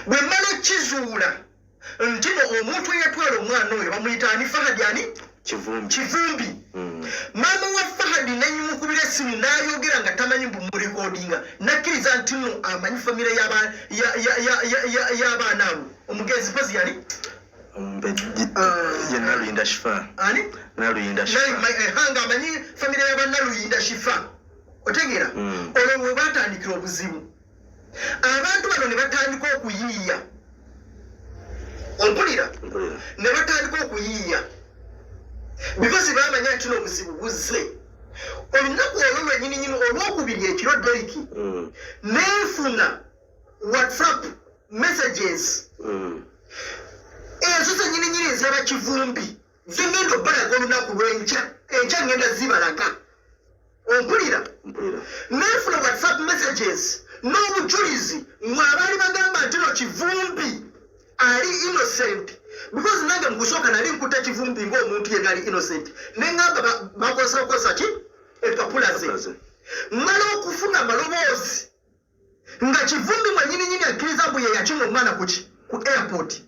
bwe mmala kizuula nti omuntu eyatwala omwana oyo bamuyita ani Fahadi ani Kivumbi. Maama wa Fahadi nanyimukubira essimu n'ayogera nga tamanyi bumurekodinga nakkiriza nti nno amanyi famire y'abaana abo omugezi pozi yani Naluyinda Shifa. Ani? Naluyinda Shifa. Hanga amanyi famire y'Abanaluyinda Shifa. Otegeera? Olwo we batandikira obuzibu. Abantu bano ne batandika okuyiiya. Ompulira? Ne batandika okuyiiya. Because bamanya nti n'obuzibu buzze. Olunaku olwo lwennyini olwokubiri ekiro Deriki neefuna WhatsApp messages ezo zennyini ezaba Kivumbi zigenda obbalaga olunaku lw'enkya enkya ngenda zibalaga. Ompulira? Neefuna WhatsApp messages n'obujulizi mwe abaali bagamba nti no Kivumbi ali innocent. Because nange mugusooka nali nkuta Kivumbi ng'omuntu yenna ali innocent. Ne ngamba bakosa ki? Empapula ze. Mmala okufuna amaloboozi nga Kivumbi mwennyini akkiriza mbu ye yakinga omwana ku airport.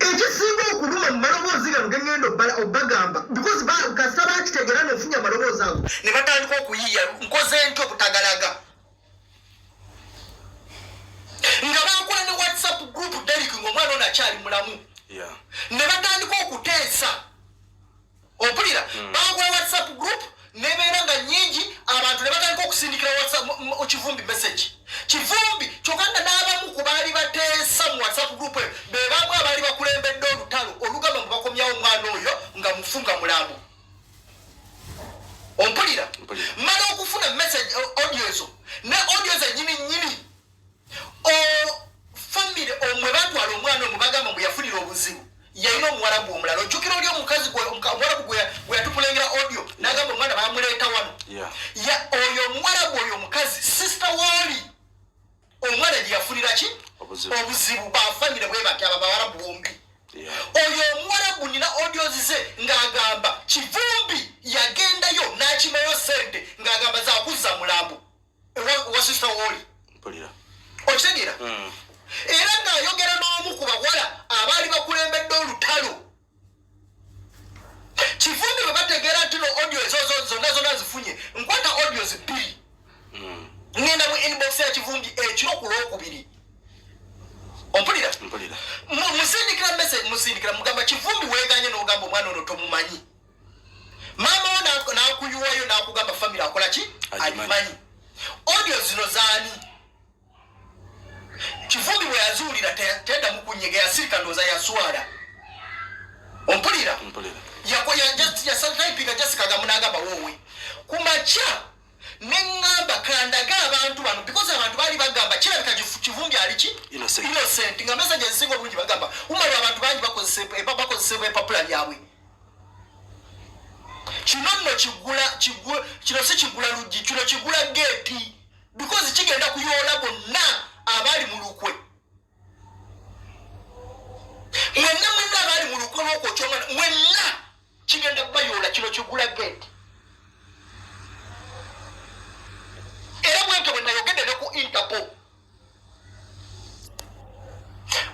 Ekisinga okuluma mu maloboozi gano gengenda obbagamba because kasita bakitegeera n'ofunye amaloboozi ago ne batandika okuyiiya nkoze ntyo obutagalaga. Nga bakola ne WhatsApp group Derek ng'omwana ono akyali mulamu. Ne batandika okuteesa. Ompulira? Bakola WhatsApp group nebeera nga nnyingi abantu ne batandika okusindikira Kivumbi message. Kivumbi kyokanda n'abamu ku baali bateesa mu WhatsApp group be bamu abaali bakulembedde olutalo olugamba mu bakomyawo omwana oyo nga mufunga mulamu. Ompulira? Mala okufuna message audio ezo ne audio zennyini family omwe batwala omwana omwe bagamba mbu yafunira obuzibu yalina omuwarabu omulala ojjukira oli omukazi omuwarabu gwe yatupulengera audio n'agamba omwana bamuleeta wano oyo omuwarabu oyo omukazi sister wali omwana gye yafunira ki obuzibu bafamire bwe bati aba bawarabu bombi. Oyo omuwarabu nina audios ze ng'agamba Kivumbi yagendayo n'akimayo sente ng'agamba zakuzza mulambo wa sister wali. Okitegeera? Era ng'ayogera n'omu ku bawala abaali bakulembedde olutalo. Kivumbi bwe bategeera nti no audio ezo zonna zifunye nkwata audios 2 ngenda mu inbox ya Kivumbi ekiro ku lwokubiri. Ompulira? Musindikira mugamba Kivumbi weeganye n'ogamba omwana ono tomumanyi. Maama wo n'akuyuwayo n'akugamba famire akola ki? Agimanyi. Audio zino zaani? Kivumbi bwe yazuulira tedda mukunyega yasirika ndooza yaswala. Ompulira? Yasatypinga Jessica munagamba woowe. Kumakya neŋŋamba kandaga abantu bano because abantu baali bagamba kirabika Kivumbi ali ki? Innocent. Nga message ezisinga obulungi bagamba Umar abantu bangi bakozesebwa epapula lyabwe. Kino nno kino si kigula luggi kino kigula geeti because kigenda kuyoola bonna abali mu lukwe. Mwenna abali mu lukwe lw'okwokya omwana mwenna kigenda kubayoola kino kigula geeti. Era bwentyo bwe nayogedde ne ku Interpol.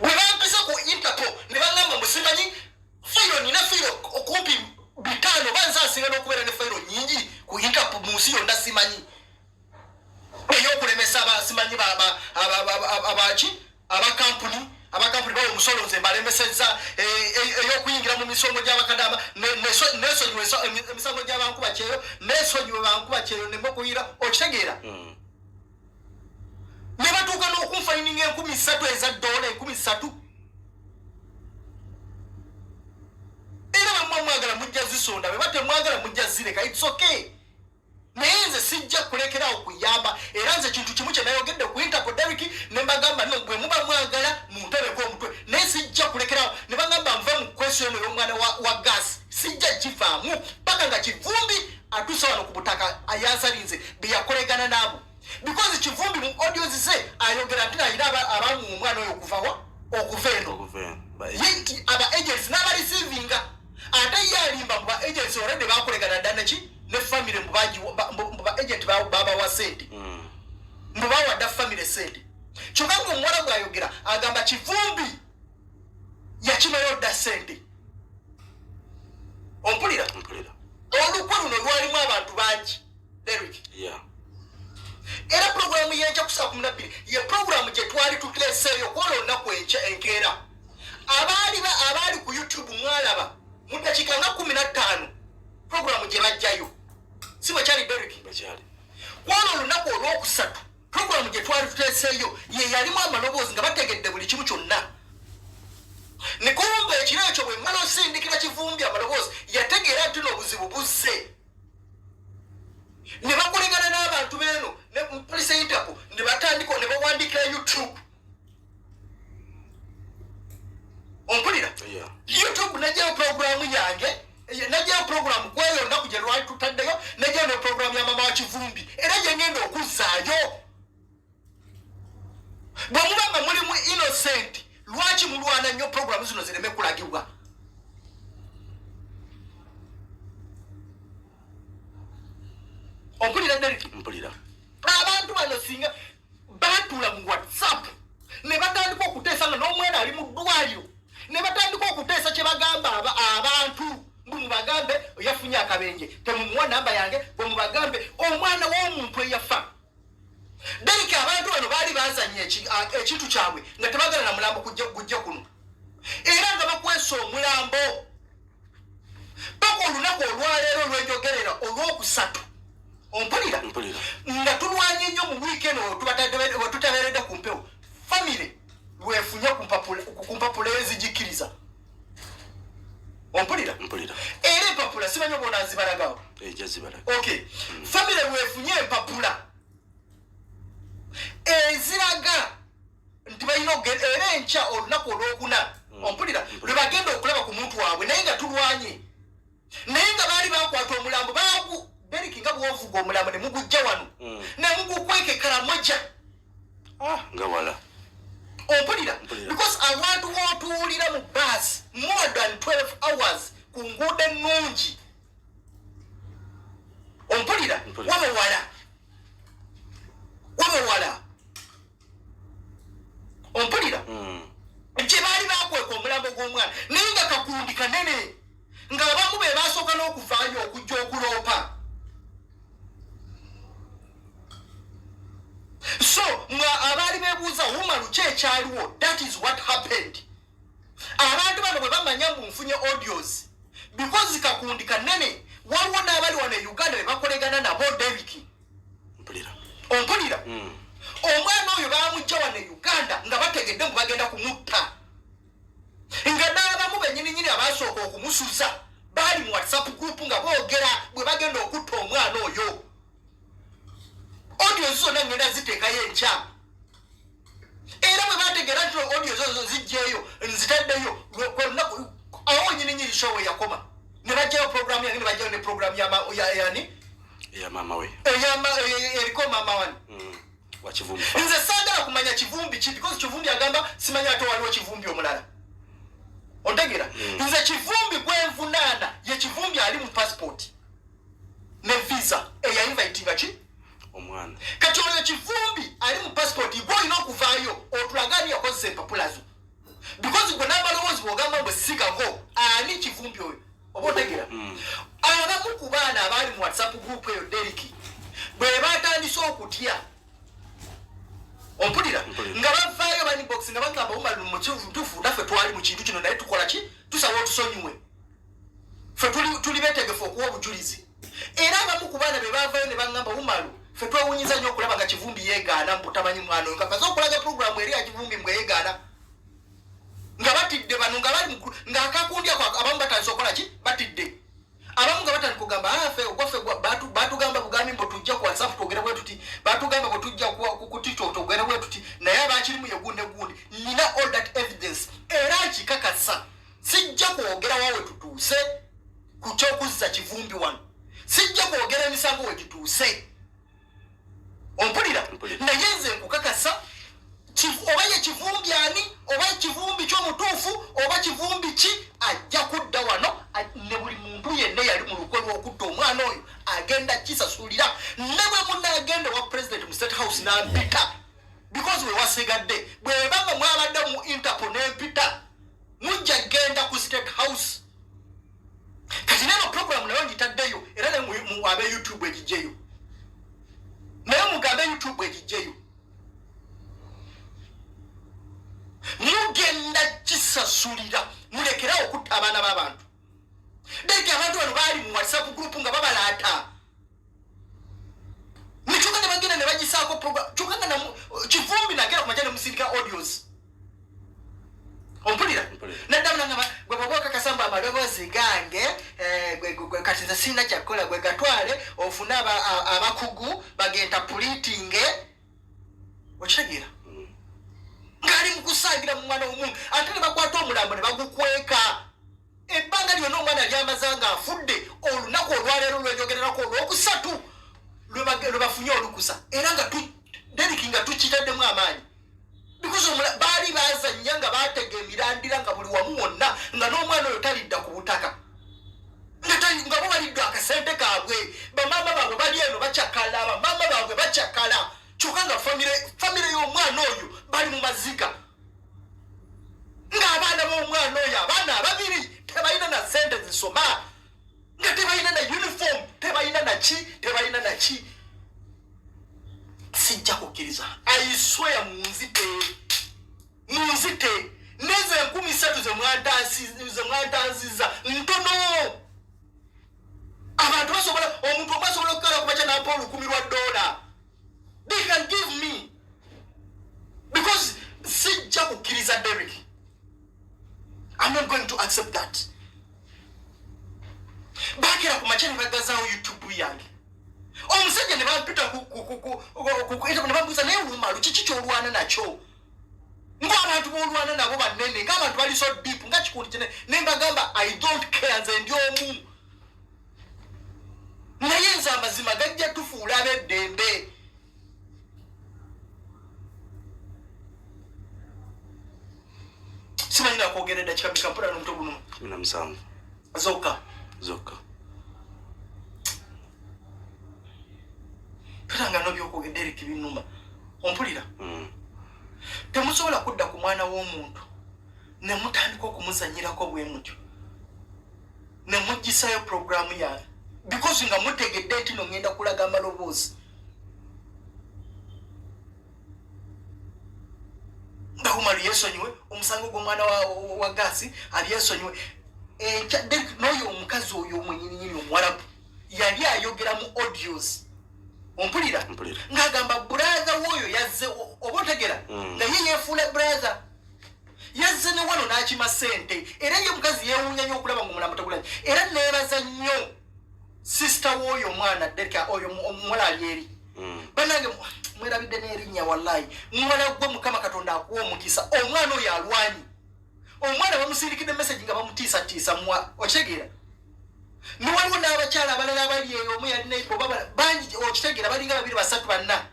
Bwe bampisa ku Interpol ne baŋŋamba mbu simanyi fayiro nina fayiro okumpi 5 banza asinga n'okubeera ne fayiro nnyingi ku Interpol mu nsi yonna simanyi. Ey'okulemesa simanyi abakampuni bawo omusolonze balemesezza ey'okuyingira mu misomo gy'abakadama nesonyiwa emisango gy'abankuba kyeyo nesonyiwa bankuba kyeyo nemukuyira okitegeera. Ne batuuka n'okunfayininga 3,000 eza $, 3,000. Era bamwe mwagala mujja zisonda be batemwagala mujja zireka it's okay. Naye nze sijja kulekerawo kuyamba era nze kintu kimu kye nayogedde ku Interpol Derek ne mbagamba no bwe muba mwagala mumpebeko omutwe naye sijja kulekerawo ne bagamba nva mu question y'omwana wa gas sijja kivaamu paka nga Kivumbi atuusa wano ku butaka ayasalinze bye yakolegana nabo because Kivumbi mu audios ze ayogera nti ayina abamu omwana oyo okuva eno aba agents n'abareceiving ate yalimba mu ba agents already bakolegana ddala ki ne family mbu agent baba wa sente mbu bawadda family sente kyokka omuwala bw'ayogera agamba kivumbi yakimayo dda ssente. Ompulira olukwe luno lwalimu abantu bangi Derek. Era programu y'enkya ku saa 12 ye programu gye twali tuteeseeyo kwolwo olunaku enkeera. Abaali ku YouTube mwalaba mu ddakiika nga 15 programu gye bajjayo. Si bwe kyali Derek? Kwolwo olunaku olwokusatu programu gye twali tuteeseeyo ye yalimu amaloboozi nga bategedde buli kimu kyonna. Ne kumbe ekiro ekyo bwe mmala osindikira kivumbi amaloboozi yategeera nti n'obuzibu buzze. Ne bakolegana n'abantu beeno ne police Interpol ne batandika ne bawandikira YouTube. Ompulira? YouTube najjayo programu yange, najjayo programu kweyo olunaku gye lwali tutaddeyo, najjayo ne programu ya mama wa kivumbi era gye ngenda okuzzaayo. Bwe muba nga mulimu innocent lwaki mulwana nnyo programu zino zireme kulagibwa? Ompulira Derek? Mpulira. Abantu bano singa batula mu WhatsApp ne batandika okuteesa nga n'omwana ali mu ddwaliro ne batandika okuteesa kye bagamba abantu bwe mubagambe yafunye akabenje temumuwa namba yange bwe mubagambe omwana w'omuntu eyafa. Derek abantu bano baali bazanye ekintu kyabwe nga tebagala na mulambo gujja kuno era nga bakwesa omulambo paka olunaku olwaleero lwenjogerera olwokusatu. Ompulira? Nga tulwanye nnyo mu weekend wetutabeeredde ku mpewo famire lwefunye ku mpapula ezigikiriza. Ompulira? Era empapula simanyi bona nzibalagawo. Okay. Famire lwefunye empapula eziraga nti balina era enkya olunaku olwokuna. Ompulira? Lwe bagenda okulaba ku muntu waabwe naye nga tulwanye naye nga baali bakwata omulambo Derek nga bw'ovuga omulambo ne mugujja wano ne mugukweka Karamoja. Nga wala. Ompulira? Because abantu b'otuwulira mu bus more than 12 hours ku nguudo ennungi. Ompulira? Wabawala. Ompulira? Gye baali bakweka omulambo gw'omwana naye nga kakundi kanene nga abamu be basooka n'okuvaayo okujja okuloopa. So nga abaali beebuuza Umar ki ekyaliwo, that is what happened. Abantu bano bwe bamanya mbu nfunye audios because kakundi kanene waliwo n'abali wano e Uganda be bakolegana nabo Derek. Ompulira? Omwana oyo baamujja wano e Uganda nga bategedde mbu bagenda kumutta nga n'abamu bennyininyini abaasooka okumusuza baali mu WhatsApp group nga boogera bwe bagenda okutta omwana oyo. Audio zonna ngenda ziteekayo enkya era bwe bategeera nti audio zo zijjeeyo nzitaddeyo awo nyininyini show yakoma ne bajjayo programu yange ne bajjayo ne programu ya mama we eriko mama wani wa kivumbi. Nze saagala kumanya kivumbi ki because kivumbi agamba simanyi ate waliwo kivumbi omulala. Ontegeera? Nze kivumbi gwenvunaana ye kivumbi ali mu passport ne visa eyainvitinga ki omwana. Kati oyo kivumbi ali mu passport gwe olina okuvaayo otulagani yakozesa empapula zo because gwe n'amalowoozi bw'ogamba mbwe sigago ani kivumbi oyo oba otegeera? Abamu ku baana abaali mu WhatsApp group eyo Derek bwe batandise okutya. Ompulira? Nga bavaayo banibokisi nga bagamba Umar mu kituufu naffe twali mu kintu kino naye tukola ki? Tusaba otusonyiwe. Ffe tuli beetegefu okuwa obujulizi. Era abamu ku baana be baavaayo ne bagamba Umar ffe twewunyiza nnyo okulaba nga kivumbi yeegaana mbutamanyi mwana oyo kakaza okulaga programu eri ya kivumbi mbwe yeegaana nga batidde bano nga bali nga akakundi ako abamu batandise okukola ki? Batidde. Abamu nga batandika kugamba ffe ogwaffe batugamba bugambi mbu tujja ku WhatsApp twogera bwe tuti batugamba bwe tujja ku TikTok twogera bwe tuti naye abakirimu ye gundi gundi. Nina all that evidence era nkikakasa sijja kwogera wawe tutuuse ku kyokuzza kivumbi wano sijja kwogera emisango we gituuse. Ompulira? Naye nze nkukakasa oba ye kivumbi ani oba kivumbi ky'omutuufu oba kivumbi ki ajja kudda wano ne buli muntu yenna yali mu lukwe lw'okutta omwana oyo agenda kisasulira ne bwe munnaagenda wa president mu State House n'ambika because we wasigadde bwe banga mwabadde mu Interpol n'empita mujja genda ku State House kati neno program nayo ngitaddeyo era ne mu abe YouTube egijeyo naye mugambe YouTube egijeyo mugenda kisasulira mulekera okutta abaana b'abantu deke abantu bano baali mu WhatsApp group nga babalaata nikyuka ne bagenda ne bagisaako program kyukanga na kivumbi nagera ku majani musindika audios ompulira nadamna nga gwe baboka kasamba amaloboozi gange gwe kati nze sina kyakola gwe gatwale ofuna abakugu bagenda pulitinge okitegeera ngali mukusagira mu mwana w'omuntu ate ne bakwata omulambo ne bagukweka ebbanga lyonna omwana lyamazanga afudde olunaku olwaleero lwenjogererako olwokusatu lwe bafunye olukusa era nga Deriki nga tukitaddemu amaanyi because baali bazannya nga baatega emirandira nga buli wamu wonna nga n'omwana oyo talidda ku butaka nga bo baliddwa akasente kaabwe bamaama baabwe bali eno bakyakala bamaama baabwe bakyakala kyokka nga famire y'omwana oyo bali mu maziga ng'abaana b'omwana oyo abaana ababiri tebalina na sente zisoma nga tebalina na uniform tebalina na ki sijja kukkiriza I swear munzite neze 13 ze mwantanziza ntono abantu basobola omuntu basobola okukala kubacha na Paul $10 they can give me because sijja kukkiriza Derek I'm not going to accept that bakira ku machani bagazao YouTube yange omusajja ne bampita ku ne bambuza naye Umar kiki kyolwana nakyo ng'abantu boolwana nabo banene ng'abantu bali so deep nga kikundi kine ne mbagamba I don't care nze ndi omu naye nze amazima gajja tufuula ab'eddembe simanyi nakwogera eddakiika mikampula n'omuto guno 17 zokka Peranga no byokogedde Derek binuma ompulira temusobola kudda ku mwana w'omuntu ne mutandika okumuzanyirako bwe mutyo ne muggisayo programu yawe because nga mutegedde nti ngenda kulaga amaloboozi nga Umar yesonyiwe omusango gw'omwana wa gasi ali yesonyiwe Derek n'oyo omukazi oyo omwenyininyini Omwarabu yali ayogera mu audios ompulira ng'agamba brother woyo yazze obotegera nga ye yefuula brother yazze ne wano n'akima sente era ye mukazi yeewuunya nnyo okulaba ng'omulamu tagulanyi era neebaza nnyo sister woyo omwana Derek oyo omuwala ali eri banange mwerabidde n'erinnya wallahi muwala gwe Mukama Katonda akuwa omukisa omwana oyo alwanyi omwana bamusindikidde message nga bamutiisatiisa okitegeera niwaliwo n'abakyala abalala abali eyo omu yalina bangi okitegeera balinga 2 3 banna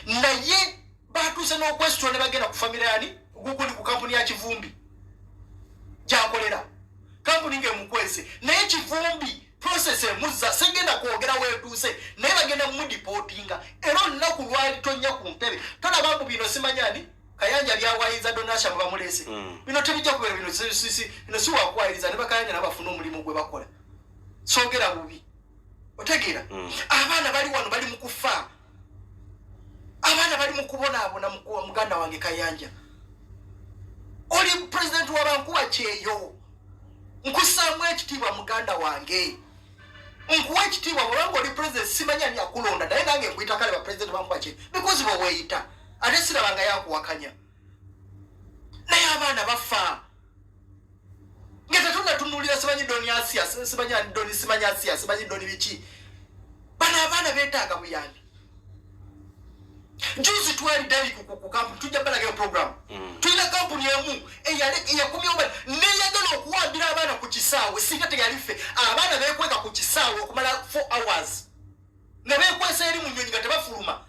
naye batuuse n'okwesitula ne bagenda ku famire yani gukuli ku kampuni ya Kivumbi gyakolera kampuni ng'emukwese naye Kivumbi process emuzza segenda kwogera weetuuse naye bagenda mudipotinga era olunaku lwali tonnya ku ntebe tolaba bino simanyani Kayanja byawayiriza donation bamulese bino tebijja kubeera bino si wakwayiriza ne bakayanja nabafuna omulimu gwe bakola sogera bubi otegeera abaana bali wano bali mu kufa abaana bali mu kubonaabona muganda wange Kayanja oli president w'abankuba kyeyo nkusaamu ekitiibwa muganda wange nkuwa ekitiibwa bwanga oli president simanyani akulonda naye nange nkuyita kale ba president bankuba kyeyo because bweweeyita ate sirabanga yakuwakanya naye abaana bafa nga tetunatunulira simanyi doni Asia simanyi Asia simanyi doni biki bano abaana beetaaga buyambi juzi twali Derek ku kampuni tujja balagayo program tulina kampuni emu eyakumya omwana neyagala okuwambira abaana ku kisaawe singa teyalife abaana beekweka ku kisaawe okumala 4 hours nga beekwesa eri mu nnyonyi nga tebafuluma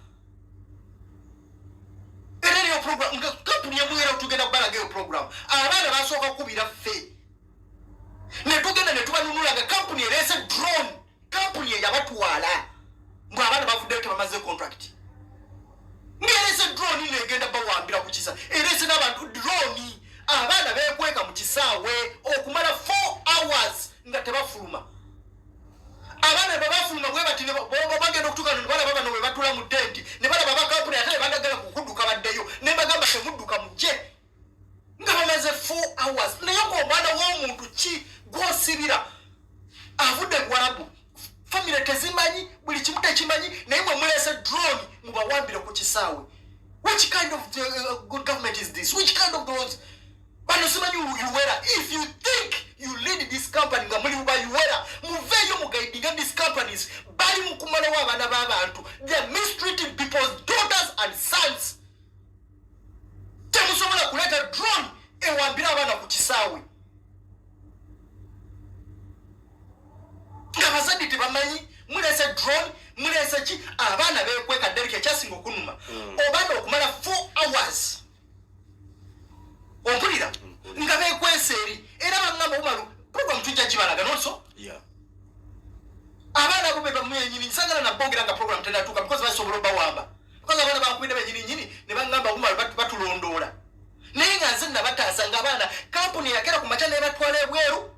era program nga kampuni emu tugenda kubalagayo program abaana basooka kukubira ffe ne tugenda ne tubanunula nga kampuni ereese drone kampuni eyabatwala ng'abaana bavuddeyo tebamaze contract ng'ereese drone negenda bawambira ku kisa era sina abantu drone abaana bekweka mu kisaawe okumala 4 hours nga tebafuluma abaana babafuluma bwe bati bagenda okutuka ne bala baba ne batula mu tenti ne bala baba kampuni ate bandagala kukudduka baddeyo ne bagamba temudduka mujje nga bamaze 4 hours naye omwana w'omuntu ki gwosibira avudde gwalabu family tezimanyi buli kimu tekimanyi naye mwe mulese drone mubawambire ku kisaawe. Which kind of good government is this? Which kind of those? Bano simanyi yuwera. If you think you lead this company nga muli uba yuwera muveyo mugaidinga these companies bali mukumala w'abaana b'abantu. They are mistreating people's daughters and sons. Temusobola kuleta drone ewambira abaana ku kisaawe. Nga bazadde tebamanyi mulese drone mulese ki abaana bekweka derike ekyasinga okunuma obaana okumala 4 hours ompulira nga bekwesa eri era bangamba Umar program tujja kibalaga nonso abaana bo beba mwenyini nsagala na bogera nga program tendatuuka because basobola obawamba because abaana bankubira benyini ne bangamba Umar batulondoola naye nga nze nabataasa nga abaana kampuni yakera ku maca ne batwala ebweru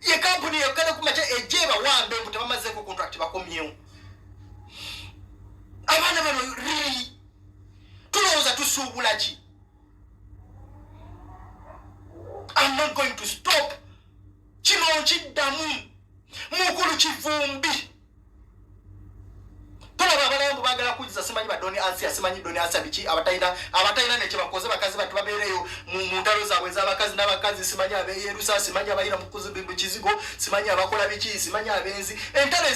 ye kampuni yakera ku maca ejeba wambe mbu tebamazeeko contract bakomyewo abaana bano really tulowooza tusuubula ki? I'm not going to stop kino kiddamu mukulu kivumbi tulaba abalambu bagala kujiza simanyi badoni Asia simanyi doni Asia biki abatalina nekye bakoze bakazi batu babeereyo mu ntalo zaabwe z'abakazi n'abakazi simanyi abeyerusa simanyi abayina mukuzi mu kizigo simanyi abakola biki simanyi abenzi entalo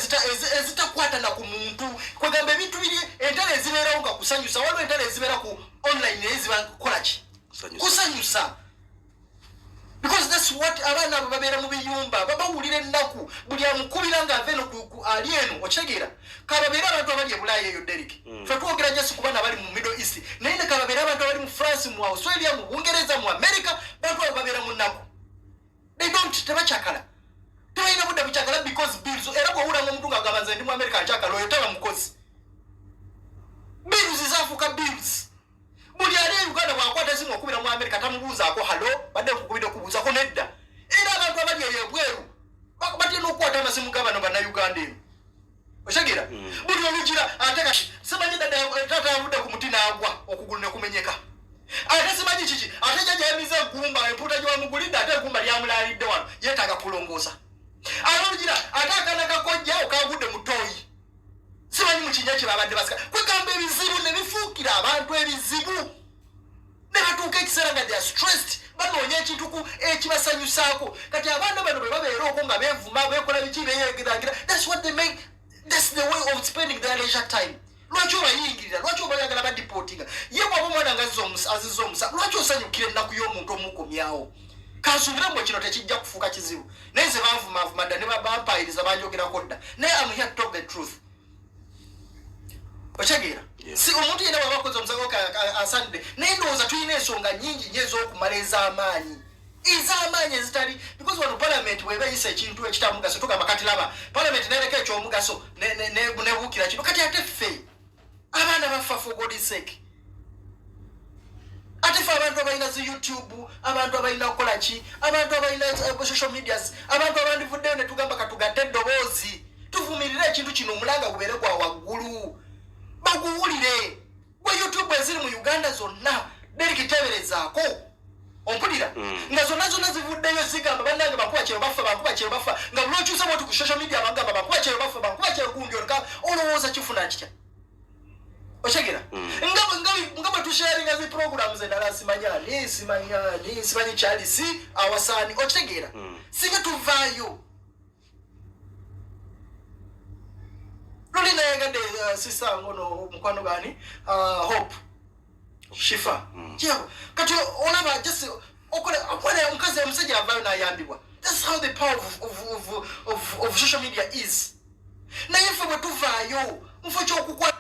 ezitakwata na ku muntu kwegamba ebintu biri entalo ezibeerawo nga kusanyusa waliwo entalo ezibeera ku online ezibakola ki kusanyusa because that's what abaana abo babeera mu biyumba babawulira ennaku buli amukubira nga ave no ku ali eno okitegeera kababeera abantu abali ebulaaya eyo Derek fe twogera jesi ku baana bali mu Middle East naye ne kababeera abantu abali mu France mu Australia mu Bungereza mu America bantu abo babeera mu nnaku they don't tebachakala tebalina budde bukyakala because bills era bw'owulanga omuntu ng'agamba nze ndi mu America nkyakala oyo taba mukozi bills zaafuuka bills buli ali Uganda bwakwata simu okubira mu America tamubuuzaako halo badde kukubira okubuuzako nedda era abantu abali eyo ebweru batera okukwata amasimu g'abano bannayuganda eno okitegera buli olugira ate kati simanyi ddala taata yavudde ku muti n'agwa okugulu ne kumenyeka ate simanyi kiki ate jjajja yamiza eggumba empuuta gye wamugulidde ate eggumba lyamulaalidde wano yeetaaga kulongoosa ate olugira ate akaana kakojja okagudde mu ttooyi simanyi mu kinnya kye babadde basika kwegamba ebizibu ne bifuukira abantu ebizibu ne batuuka ekiseera nga they are stressed banoonya ekintu ekibasanyusaako kati abaana bano bwe babeera okwo nga beevuma beekola biki beyegeraagira that's what they make that's the way of spending their leisure time lwaki obayingirira lwaki obayagala badipootinga ye bwaba omwana nga azizza omusa lwaki osanyukira ennaku y'omuntu omukomyawo kansuubire mwe kino tekijja kufuuka kizibu naye ze banvumavuma dda ne bampayiriza banjogerako dda naye am here to talk the truth ochagira si omuntu yena wabakoze omusango asande naye ndowooza tulina ensonga nnyingi nnyo ez'okumala ez'amaanyi ezitali because wano parliament bweba eyisa ekintu ekitamugaso tugamba kati laba parliament nereka ekyomugaso nebuukira kino kati ate ffe abaana bafa for God's sake ate ffe abantu abalina zi YouTube abantu abalina kukola ki abantu abalina social medias abantu abandivuddeyo ne tugamba katugatte eddoboozi tuvumirire ekintu kino omulanga gubeere gwa waggulu baguwulire gwe YouTube eziri mu Uganda zonna Derek teberezaako ompulira nga zonna zivuddeyo zigamba bannange bakuba kyero bafa nga bulookyusa bwoti ku social media bagamba bakuba kyero gundi olowooza kifuna kitya otegera nga bwe tusharinga zi programs endala simanyi kyali si awasaani okitegeera singa tuvaayo lulina yagadde sister ngono mukwano gani Hope Shifa yeah kati olaba just okola omukazi omusajja avaayo n'ayambibwa that's how the power of social media is naye ffe bwe tuvaayo mufo ky'okukwa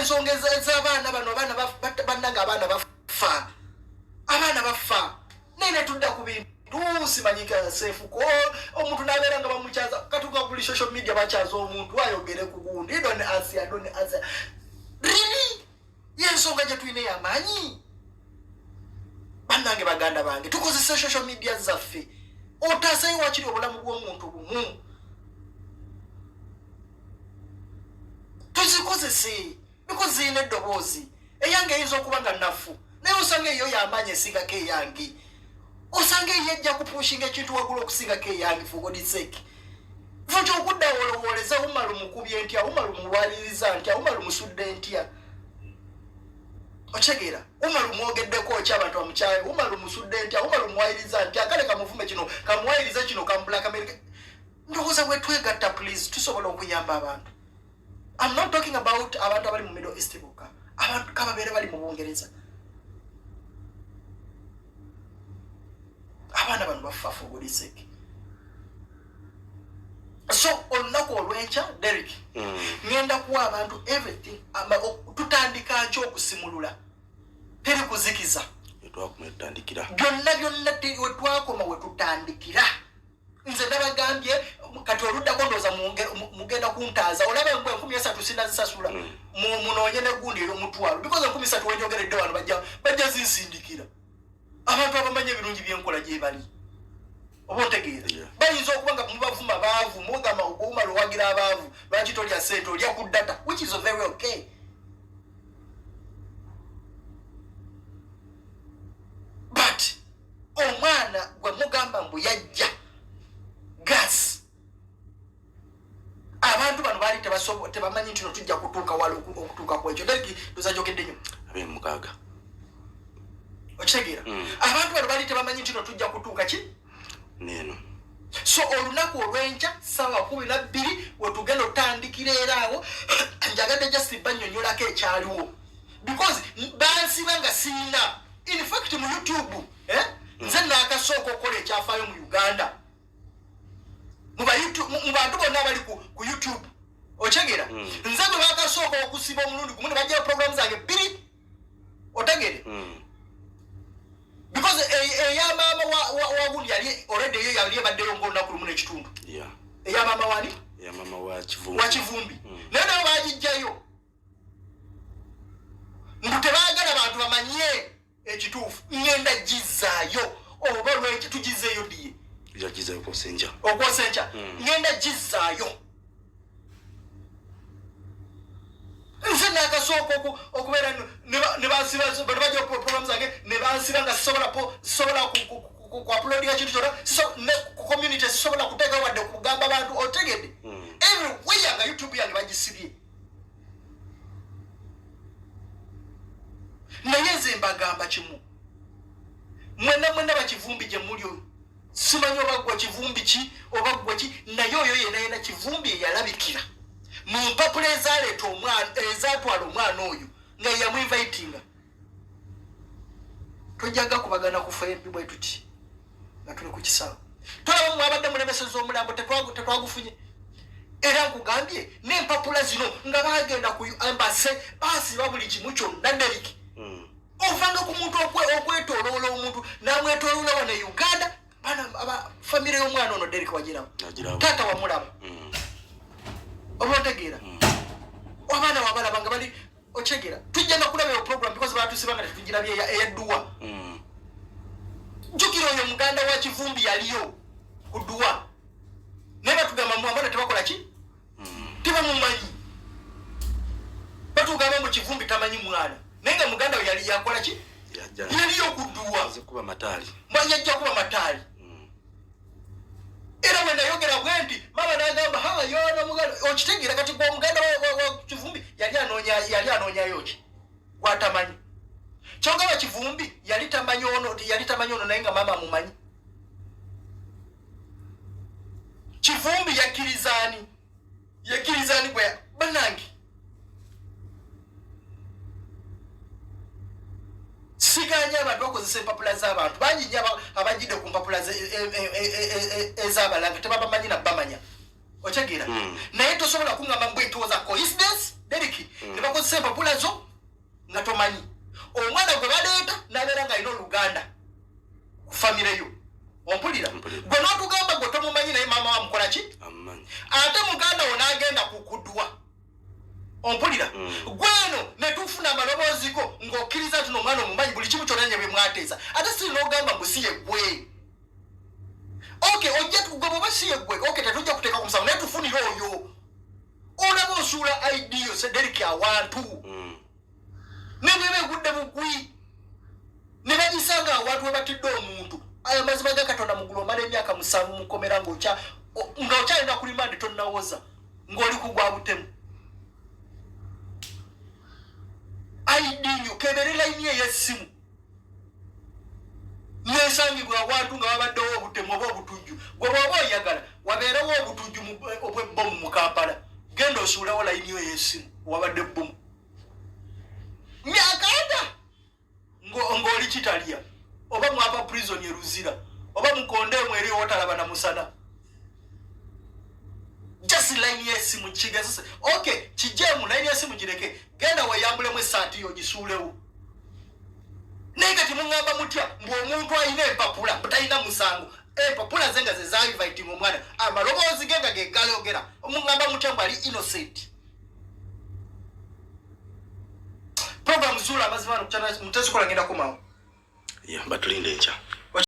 ensonga ez'abaana bano abaana bafa nene tudda ku bintu simanyika sefuko omuntu nabeera nga bamukyaza katuka kuli social media bakyaza omuntu ayogere ku gundi don't answer really yensonga gye tuyina y'amaanyi bannange baganda bange tukozesa social media zaffe otaasayo wakiri obulamu bw'omuntu bumu tuzikozese because ziyina eddoboozi eyange eyinza okuba nga nafu naye osanga eyo y'amaanyi esingako eyange osanga eyo ejja kupushinga ekintu waggulu okusingako eyange for God's sake futi okudda olowoleza Umar mukubye ntya Umar mulwaliriza ntya Umar musudde ntya ochegeera Umar mwogeddeko ki abantu bamukyaye Umar musudde ntya Umar mwayiriza ntya kale kamuvume kino kamwayiriza kino kambula kamerika ndowooza bwe twegatta please tusobola okuyamba abantu. I'm not talking about abantu abali mu Middle East boka abantu kababeere bali mu Bungereza abaana bano bafa for God's sake. So olunaku olw'enkya Derek ngenda kuwa abantu everything tutandika nkyo okusimulula teri kuzikiza byonna wetwakoma wetutandikira nze nabagambye kati oluddako ndooza mugenda kuntaaza olaba engwe 13 sinazisasula munoonye negundi ey'omutwalo because 13 wenjogeredde wano bajja zinsindikira abantu abamanyi ebirungi byenkola gye bali oba otegeera bayinza okuba nga mubavuma baavu mugamba Umar owagira abaavu lwaki tolya sente olya ku data which is very okay. But omwana gwe mugamba mbu yajja gas abantu bano baali tebamanyi nti tujja kutuuka wala okutuuka kwekyo dagi tuzajogedde nnyo ab'emukaaga okitegeera abantu bano baali tebamanyi nti tujja kutuuka ki neno. So olunaku olw'enkya ssaawa 12 wetugenda otandikira era awo njagadde just bannyonnyolako ekyaliwo because bansiba nga siina in fact mu YouTube nze naakasooka okukola ekyafaayo mu Uganda mu bantu bonna abali ku YouTube otegeera nze bwe baakasooka okusiba omulundi gumu ne bajjayo program zange 2 otegere because eyamama wa gundi yali already yo yali ebaddeyo ng'olunaku lumu n'ekitundu eyamama wani eyamama wa Kivumbi naye nabo baagijjayo mbu tebaagala bantu bamanye ekituufu ngenda gizzaayo oba lweki tugizeeyo diye yagizayo okwosenkya ngenda gizzaayo nze naakasooka okubeera ne bansiba bano bajja program zange ne bansiba nga sisobola kuapulodinga kintu kyona ku community sisobola kuteeka wadde kugamba abantu otegedde everywhere nga YouTube yange bagisibye naye nze mbagamba kimu mwenna bakivumbi gye muli simanyi oba gwa kivumbi ki oba gwa ki naye oyo yenayena kivumbi eyalabikira mu mpapula ezaleeta ezatwala omwana oyo nga yamuinvitinga tojjaga kubagana kufa embi bwe tuti nga tuli ku kisaawe tolaba mwabadde mulemeseza omulambo tetwagufunye era nkugambye n'empapula zino nga bagenda ku embase basiba buli kimu kyonna Derek ovanga ku muntu okwetoloola omuntu namwetoloola wano e Uganda bana famire y'omwana ono Derek wagirawo taata wamulaba oba otegeera abaana wabalaba nga bali okyegera tujja nakulaba eyo program because batusiba nga tetugirabye eyadduwa jjukira oyo muganda wa Kivumbi yaliyo ku dduwa naye batugamba mwambana tebakola ki tebamumanyi batugamba mu Kivumbi tamanyi mwana naye nga muganda we yali yakola ki yaliyo ku dduwa yajja kuba mataali era bwe nayogera bwe nti mama n'agamba yoona muganda okitegeera kati gwa muganda wa Kivumbi yali anoonyayo ki gwatamanyi kyonga wa Kivumbi yali tamanyi ono naye nga mama amumanyi Kivumbi yakkirizaani gwe bannange siganye abantu bakozesa empapula z'abantu bangi nnyo abajjidde ku mpapula ez'abalanga tebabamanyi na bamanya otegeera naye tosobola kungamba mbwe toza coincidence Derek tebakozesa empapula zo nga tomanyi omwana gwe baleeta nabeera nga alina oluganda ku famire yo ompulira gwe n'otugamba gwe tomumanyi naye maama wamukola ki ate muganda wo n'agenda kukudwa ompulira gweno ne tufuna amaloboozi go ng'okkiriza nti n'omwana omumanyi buli kimu kyonna nye bwe mwateesa ate si n'ogamba mbu si ye ggwe okay ojja tugoba basi ye ggwe okay tetujja kuteeka ku musango naye tufunire oyo olaba osuula ID yo Derek awantu ne bweba egudde bugwi ne bagisanga awantu we batidde omuntu ayo mazima ga Katonda mugulu omala emyaka 7 mukomera ng'okyalina ku rimandi tonnawoza ng'oli kugwa butemu ID yo kebere layini ey'essimu nesangibwa awantu nga babaddewo obutemu oba obutujju gwe bw'oba oyagala wabeerewo obutujju obw'ebbomu mu Kampala genda osuulawo layini yo ey'essimu wabadde bbomu myakanda ng'oli kitalya oba mwava prison eruzira oba mukondeemu eri owotalaba na musana just layini y'essimu kigezese okay kijeemu layini y'essimu gireke genda weeyambulemu essaati yo gisuulewo naye kati muŋŋamba mutya mbu omuntu alina empapula butalina musango empapula ze nga ze zainviting omwana amaloboozi ge nga gegalogera omuŋŋamba mutya mbu ali innocent program zuula amazima mutezikola ngenda kumawo batulinde enkya